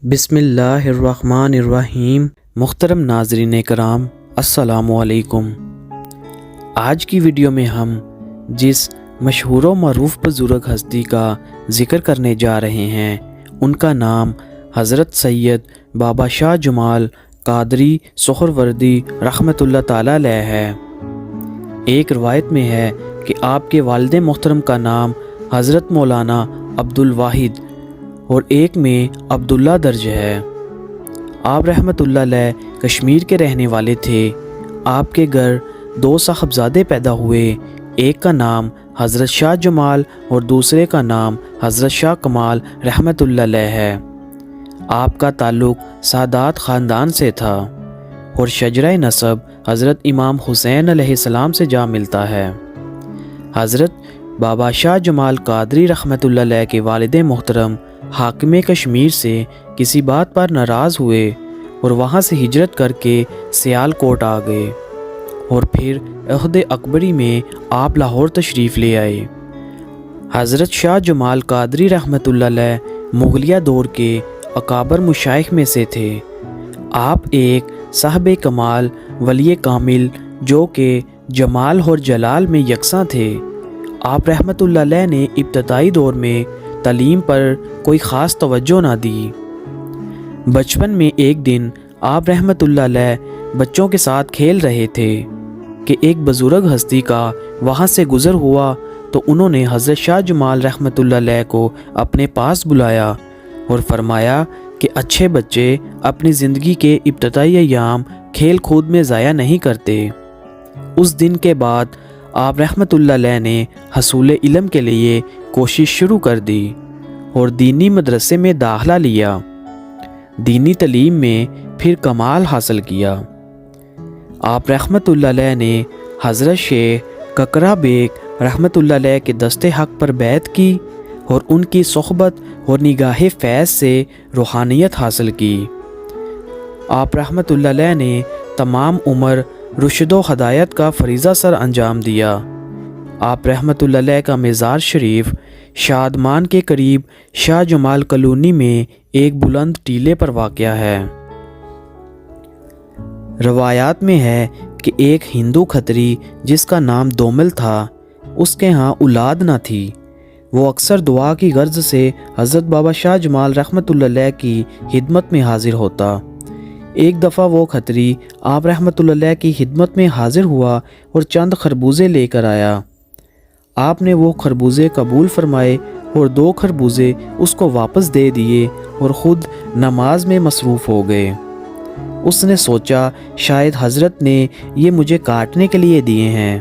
بسم اللہ الرحمن الرحیم۔ محترم ناظرین کرام، السلام علیکم۔ آج کی ویڈیو میں ہم جس مشہور و معروف بزرگ ہستی کا ذکر کرنے جا رہے ہیں ان کا نام حضرت سید بابا شاہ جمال قادری سہروردی رحمۃ اللہ تعالی علیہ ہے۔ ایک روایت میں ہے کہ آپ کے والد محترم کا نام حضرت مولانا عبد الواحد اور ایک میں عبداللہ درج ہے۔ آپ رحمۃ اللہ علیہ کشمیر کے رہنے والے تھے۔ آپ کے گھر دو صاحبزادے پیدا ہوئے، ایک کا نام حضرت شاہ جمال اور دوسرے کا نام حضرت شاہ کمال رحمۃ اللہ علیہ ہے۔ آپ کا تعلق سادات خاندان سے تھا اور شجرہ نسب حضرت امام حسین علیہ السلام سے جا ملتا ہے۔ حضرت بابا شاہ جمال قادری رحمۃ اللہ علیہ کے والد محترم حاکم کشمیر سے کسی بات پر ناراض ہوئے اور وہاں سے ہجرت کر کے سیال کوٹ آ گئے اور پھر عہد اکبری میں آپ لاہور تشریف لے آئے۔ حضرت شاہ جمال قادری رحمۃ اللہ علیہ مغلیہ دور کے اکابر مشائخ میں سے تھے۔ آپ ایک صاحب کمال ولی کامل جو کہ جمال اور جلال میں یکساں تھے۔ آپ رحمۃ اللہ علیہ نے ابتدائی دور میں تعلیم پر کوئی خاص توجہ نہ دی۔ بچپن میں ایک دن آپ رحمۃ اللہ علیہ بچوں کے ساتھ کھیل رہے تھے کہ ایک بزرگ ہستی کا وہاں سے گزر ہوا تو انہوں نے حضرت شاہ جمال رحمۃ اللہ علیہ کو اپنے پاس بلایا اور فرمایا کہ اچھے بچے اپنی زندگی کے ابتدائی ایام کھیل کود میں ضائع نہیں کرتے۔ اس دن کے بعد آپ رحمۃ اللہ علیہ نے حصول علم کے لیے کوشش شروع کر دی اور دینی مدرسے میں داخلہ لیا۔ دینی تعلیم میں پھر کمال حاصل کیا۔ آپ رحمۃ اللہ علیہ نے حضرت شیخ ککرا بیگ رحمۃ اللہ علیہ کے دست حق پر بیعت کی اور ان کی صحبت اور نگاہ فیض سے روحانیت حاصل کی۔ آپ رحمۃ اللہ علیہ نے تمام عمر رشد و ہدایت کا فریضہ سر انجام دیا۔ آپ رحمۃ اللہ علیہ کا مزار شریف شادمان کے قریب شاہ جمال کالونی میں ایک بلند ٹیلے پر واقع ہے۔ روایات میں ہے کہ ایک ہندو کھتری جس کا نام دومل تھا، اس کے ہاں اولاد نہ تھی۔ وہ اکثر دعا کی غرض سے حضرت بابا شاہ جمال رحمۃ اللہ علیہ کی خدمت میں حاضر ہوتا۔ ایک دفعہ وہ کھتری آپ رحمۃ اللہ علیہ کی خدمت میں حاضر ہوا اور چند خربوزے لے کر آیا۔ آپ نے وہ خربوزے قبول فرمائے اور 2 خربوزے اس کو واپس دے دیے اور خود نماز میں مصروف ہو گئے۔ اس نے سوچا شاید حضرت نے یہ مجھے کاٹنے کے لیے دیے ہیں۔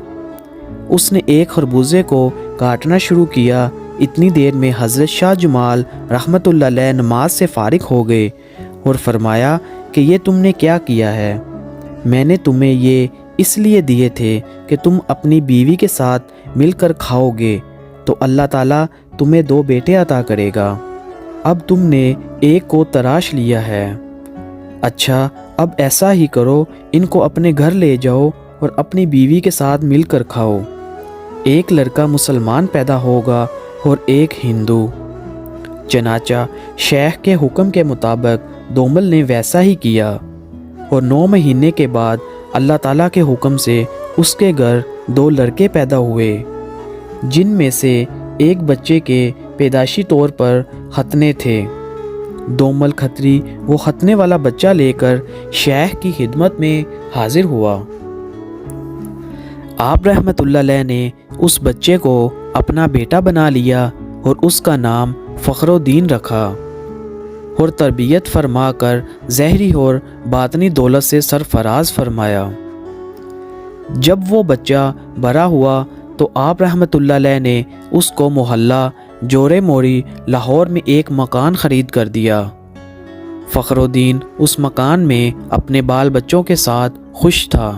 اس نے ایک خربوزے کو کاٹنا شروع کیا۔ اتنی دیر میں حضرت شاہ جمال رحمۃ اللہ علیہ نماز سے فارغ ہو گئے اور فرمایا کہ یہ تم نے کیا کیا ہے؟ میں نے تمہیں یہ اس لیے دیے تھے کہ تم اپنی بیوی کے ساتھ مل کر کھاؤ گے تو اللہ تعالیٰ تمہیں 2 بیٹے عطا کرے گا۔ اب تم نے ایک کو تراش لیا ہے۔ اچھا اب ایسا ہی کرو، ان کو اپنے گھر لے جاؤ اور اپنی بیوی کے ساتھ مل کر کھاؤ۔ ایک لڑکا مسلمان پیدا ہوگا اور ایک ہندو۔ چنانچہ شیخ کے حکم کے مطابق دومل نے ویسا ہی کیا اور 9 مہینے کے بعد اللہ تعالیٰ کے حکم سے اس کے گھر 2 لڑکے پیدا ہوئے، جن میں سے ایک بچے کے پیدائشی طور پر ختنے تھے۔ دومل کھتری وہ ختنے والا بچہ لے کر شیخ کی خدمت میں حاضر ہوا۔ آپ رحمۃ اللہ علیہ نے اس بچے کو اپنا بیٹا بنا لیا اور اس کا نام فخر الدین رکھا اور تربیت فرما کر ظاہری اور باطنی دولت سے سرفراز فرمایا۔ جب وہ بچہ بڑا ہوا تو آپ رحمۃ اللہ علیہ نے اس کو محلہ جورے موری لاہور میں ایک مکان خرید کر دیا۔ فخر الدین اس مکان میں اپنے بال بچوں کے ساتھ خوش تھا۔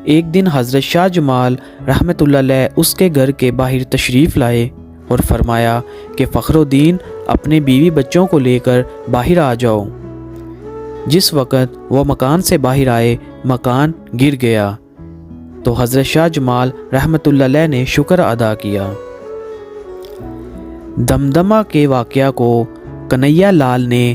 ایک دن حضرت شاہ جمال رحمۃ اللہ علیہ اس کے گھر کے باہر تشریف لائے اور فرمایا کہ فخر الدین اپنے بیوی بچوں کو لے کر باہر آ جاؤ۔ جس وقت وہ مکان سے باہر آئے مکان گر گیا تو حضرت شاہ جمال رحمۃ اللہ علیہ نے شکر ادا کیا۔ دمدمہ کے واقعہ کو کنیا لال نے